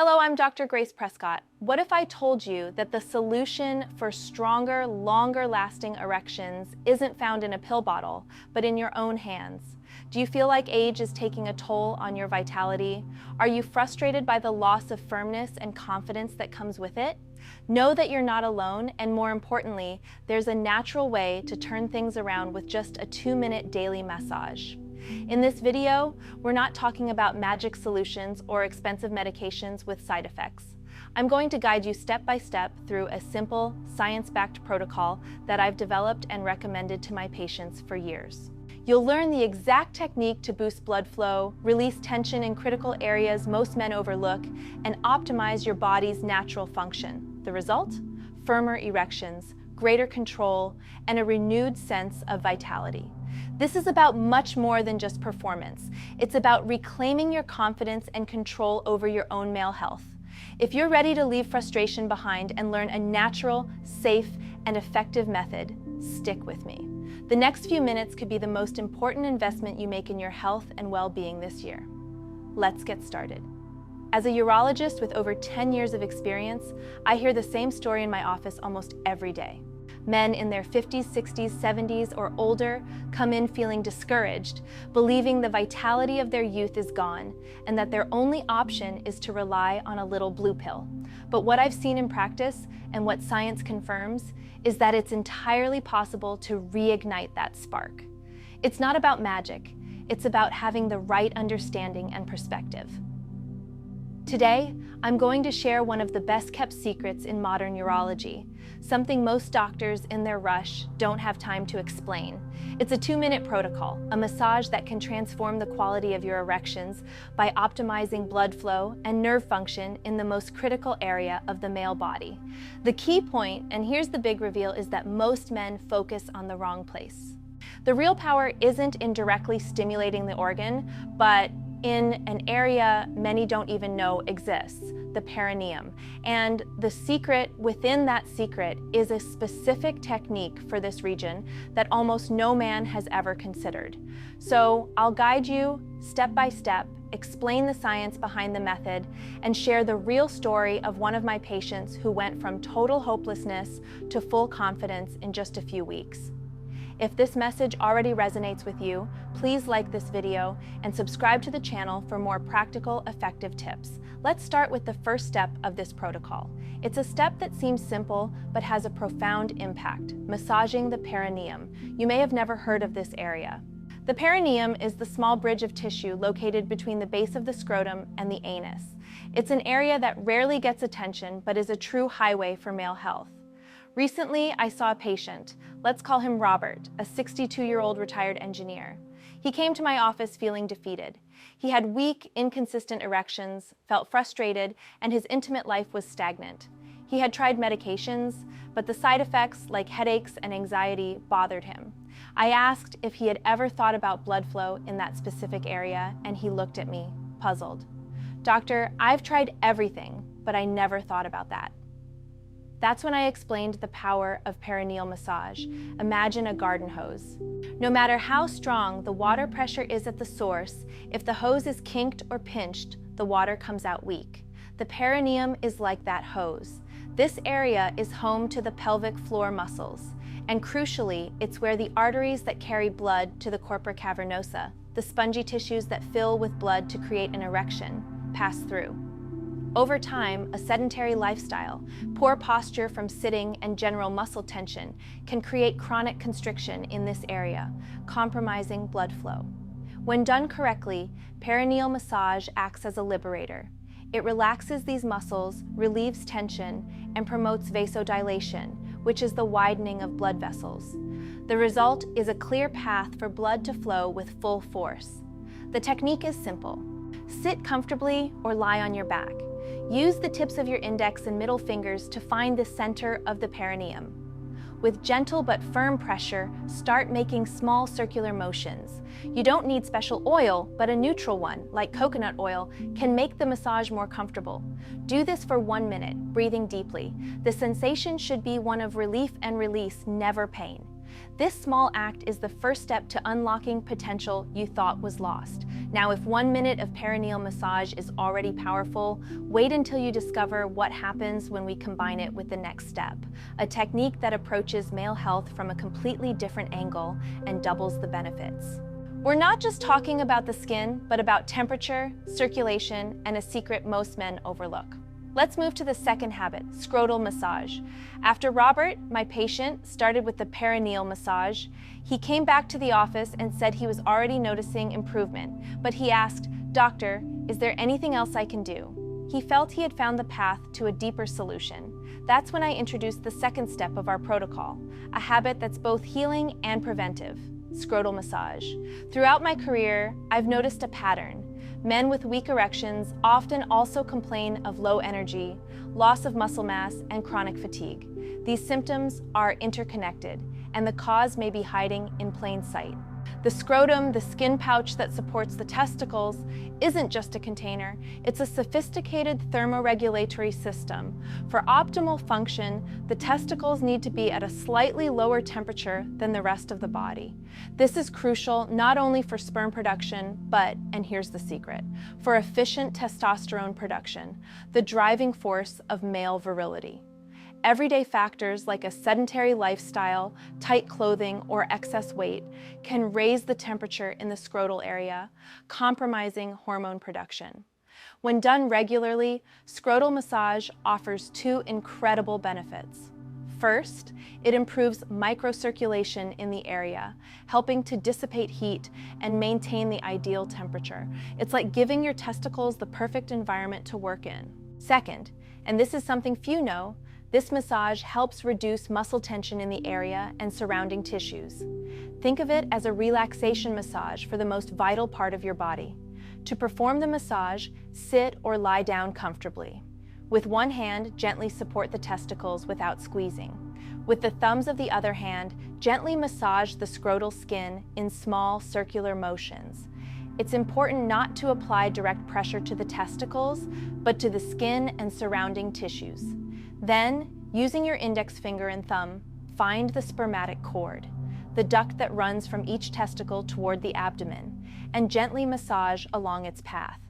Hello, I'm Dr. Grace Prescott. What if I told you that the solution for stronger, longer-lasting erections isn't found in a pill bottle, but in your own hands? Do you feel like age is taking a toll on your vitality? Are you frustrated by the loss of firmness and confidence that comes with it? Know that you're not alone, and more importantly, there's a natural way to turn things around with just a 2-minute daily massage. In this video, we're not talking about magic solutions or expensive medications with side effects. I'm going to guide you step by step through a simple, science-backed protocol that I've developed and recommended to my patients for years. You'll learn the exact technique to boost blood flow, release tension in critical areas most men overlook, and optimize your body's natural function. The result? Firmer erections, greater control, and a renewed sense of vitality. This is about much more than just performance. It's about reclaiming your confidence and control over your own male health. If you're ready to leave frustration behind and learn a natural, safe, and effective method, stick with me. The next few minutes could be the most important investment you make in your health and well-being this year. Let's get started. As a urologist with over 10 years of experience, I hear the same story in my office almost every day. Men in their 50s, 60s, 70s, or older come in feeling discouraged, believing the vitality of their youth is gone, and that their only option is to rely on a little blue pill. But what I've seen in practice, and what science confirms, is that it's entirely possible to reignite that spark. It's not about magic, it's about having the right understanding and perspective. Today, I'm going to share one of the best-kept secrets in modern urology, something most doctors in their rush don't have time to explain. It's a 2-minute protocol, a massage that can transform the quality of your erections by optimizing blood flow and nerve function in the most critical area of the male body. The key point, and here's the big reveal, is that most men focus on the wrong place. The real power isn't in directly stimulating the organ, but in an area many don't even know exists, the perineum. And the secret within that secret is a specific technique for this region that almost no man has ever considered. So I'll guide you step by step, explain the science behind the method, and share the real story of one of my patients who went from total hopelessness to full confidence in just a few weeks. If this message already resonates with you, please like this video and subscribe to the channel for more practical, effective tips. Let's start with the first step of this protocol. It's a step that seems simple, but has a profound impact: massaging the perineum. You may have never heard of this area. The perineum is the small bridge of tissue located between the base of the scrotum and the anus. It's an area that rarely gets attention, but is a true highway for male health. Recently, I saw a patient, let's call him Robert, a 62-year-old retired engineer. He came to my office feeling defeated. He had weak, inconsistent erections, felt frustrated, and his intimate life was stagnant. He had tried medications, but the side effects, like headaches and anxiety, bothered him. I asked if he had ever thought about blood flow in that specific area, and he looked at me, puzzled. "Doctor, I've tried everything, but I never thought about that." That's when I explained the power of perineal massage. Imagine a garden hose. No matter how strong the water pressure is at the source, if the hose is kinked or pinched, the water comes out weak. The perineum is like that hose. This area is home to the pelvic floor muscles, and crucially, it's where the arteries that carry blood to the corpora cavernosa, the spongy tissues that fill with blood to create an erection, pass through. Over time, a sedentary lifestyle, poor posture from sitting, and general muscle tension can create chronic constriction in this area, compromising blood flow. When done correctly, perineal massage acts as a liberator. It relaxes these muscles, relieves tension, and promotes vasodilation, which is the widening of blood vessels. The result is a clear path for blood to flow with full force. The technique is simple. Sit comfortably or lie on your back. Use the tips of your index and middle fingers to find the center of the perineum. With gentle but firm pressure, start making small circular motions. You don't need special oil, but a neutral one, like coconut oil, can make the massage more comfortable. Do this for 1 minute, breathing deeply. The sensation should be one of relief and release, never pain. This small act is the first step to unlocking potential you thought was lost. Now, if 1 minute of perineal massage is already powerful, wait until you discover what happens when we combine it with the next step, a technique that approaches male health from a completely different angle and doubles the benefits. We're not just talking about the skin, but about temperature, circulation, and a secret most men overlook. Let's move to the second habit, scrotal massage. After Robert, my patient, started with the perineal massage, he came back to the office and said he was already noticing improvement, but he asked, "Doctor, is there anything else I can do?" He felt he had found the path to a deeper solution. That's when I introduced the second step of our protocol, a habit that's both healing and preventive, scrotal massage. Throughout my career, I've noticed a pattern. Men with weak erections often also complain of low energy, loss of muscle mass, and chronic fatigue. These symptoms are interconnected, and the cause may be hiding in plain sight. The scrotum, the skin pouch that supports the testicles, isn't just a container. It's a sophisticated thermoregulatory system. For optimal function, the testicles need to be at a slightly lower temperature than the rest of the body. This is crucial not only for sperm production, but, and here's the secret, for efficient testosterone production, the driving force of male virility. Everyday factors like a sedentary lifestyle, tight clothing, or excess weight can raise the temperature in the scrotal area, compromising hormone production. When done regularly, scrotal massage offers two incredible benefits. First, it improves microcirculation in the area, helping to dissipate heat and maintain the ideal temperature. It's like giving your testicles the perfect environment to work in. Second, and this is something few know, this massage helps reduce muscle tension in the area and surrounding tissues. Think of it as a relaxation massage for the most vital part of your body. To perform the massage, sit or lie down comfortably. With one hand, gently support the testicles without squeezing. With the thumbs of the other hand, gently massage the scrotal skin in small circular motions. It's important not to apply direct pressure to the testicles, but to the skin and surrounding tissues. Then, using your index finger and thumb, find the spermatic cord, the duct that runs from each testicle toward the abdomen, and gently massage along its path.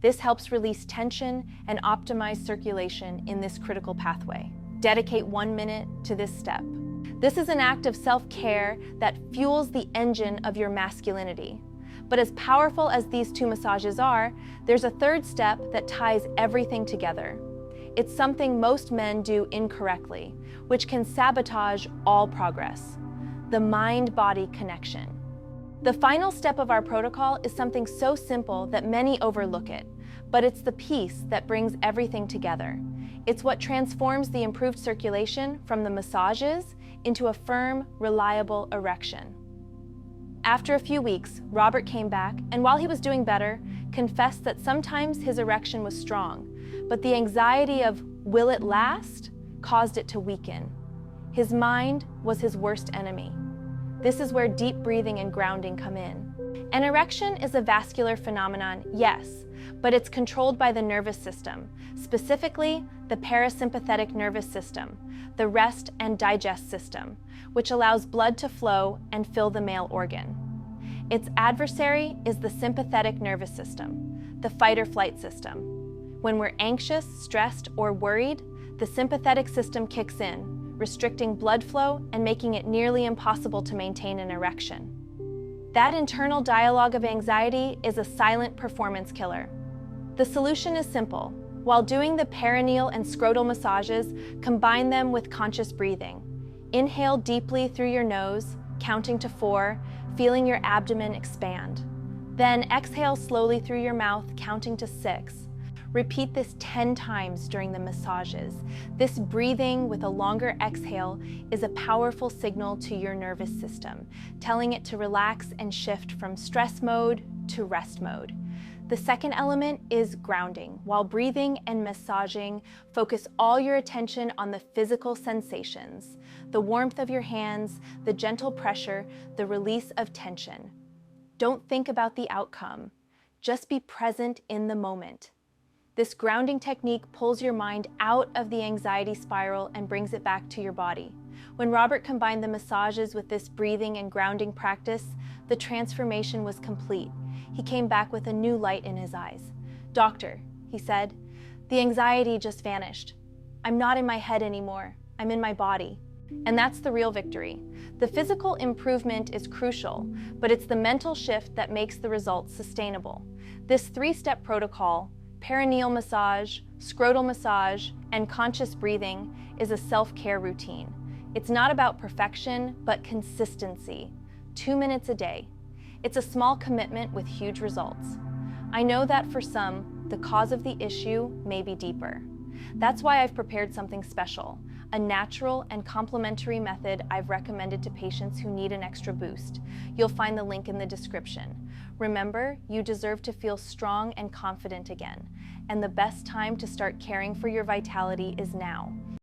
This helps release tension and optimize circulation in this critical pathway. Dedicate 1 minute to this step. This is an act of self-care that fuels the engine of your masculinity. But as powerful as these two massages are, there's a third step that ties everything together. It's something most men do incorrectly, which can sabotage all progress: the mind-body connection. The final step of our protocol is something so simple that many overlook it, but it's the piece that brings everything together. It's what transforms the improved circulation from the massages into a firm, reliable erection. After a few weeks, Robert came back, and while he was doing better, confessed that sometimes his erection was strong, but the anxiety of "will it last?" caused it to weaken. His mind was his worst enemy. This is where deep breathing and grounding come in. An erection is a vascular phenomenon, yes, but it's controlled by the nervous system, specifically the parasympathetic nervous system, the rest and digest system, which allows blood to flow and fill the male organ. Its adversary is the sympathetic nervous system, the fight-or-flight system. When we're anxious, stressed, or worried, the sympathetic system kicks in, restricting blood flow and making it nearly impossible to maintain an erection. That internal dialogue of anxiety is a silent performance killer. The solution is simple. While doing the perineal and scrotal massages, combine them with conscious breathing. Inhale deeply through your nose, counting to 4, feeling your abdomen expand. Then exhale slowly through your mouth, counting to 6. Repeat this 10 times during the massages. This breathing with a longer exhale is a powerful signal to your nervous system, telling it to relax and shift from stress mode to rest mode. The second element is grounding. While breathing and massaging, focus all your attention on the physical sensations, the warmth of your hands, the gentle pressure, the release of tension. Don't think about the outcome. Just be present in the moment. This grounding technique pulls your mind out of the anxiety spiral and brings it back to your body. When Robert combined the massages with this breathing and grounding practice, the transformation was complete. He came back with a new light in his eyes. "Doctor," he said, "the anxiety just vanished. I'm not in my head anymore. I'm in my body." And that's the real victory. The physical improvement is crucial, but it's the mental shift that makes the results sustainable. This 3-step protocol, perineal massage, scrotal massage, and conscious breathing, is a self-care routine. It's not about perfection, but consistency. 2 minutes a day. It's a small commitment with huge results. I know that for some, the cause of the issue may be deeper. That's why I've prepared something special, a natural and complementary method I've recommended to patients who need an extra boost. You'll find the link in the description. Remember, you deserve to feel strong and confident again, and the best time to start caring for your vitality is now.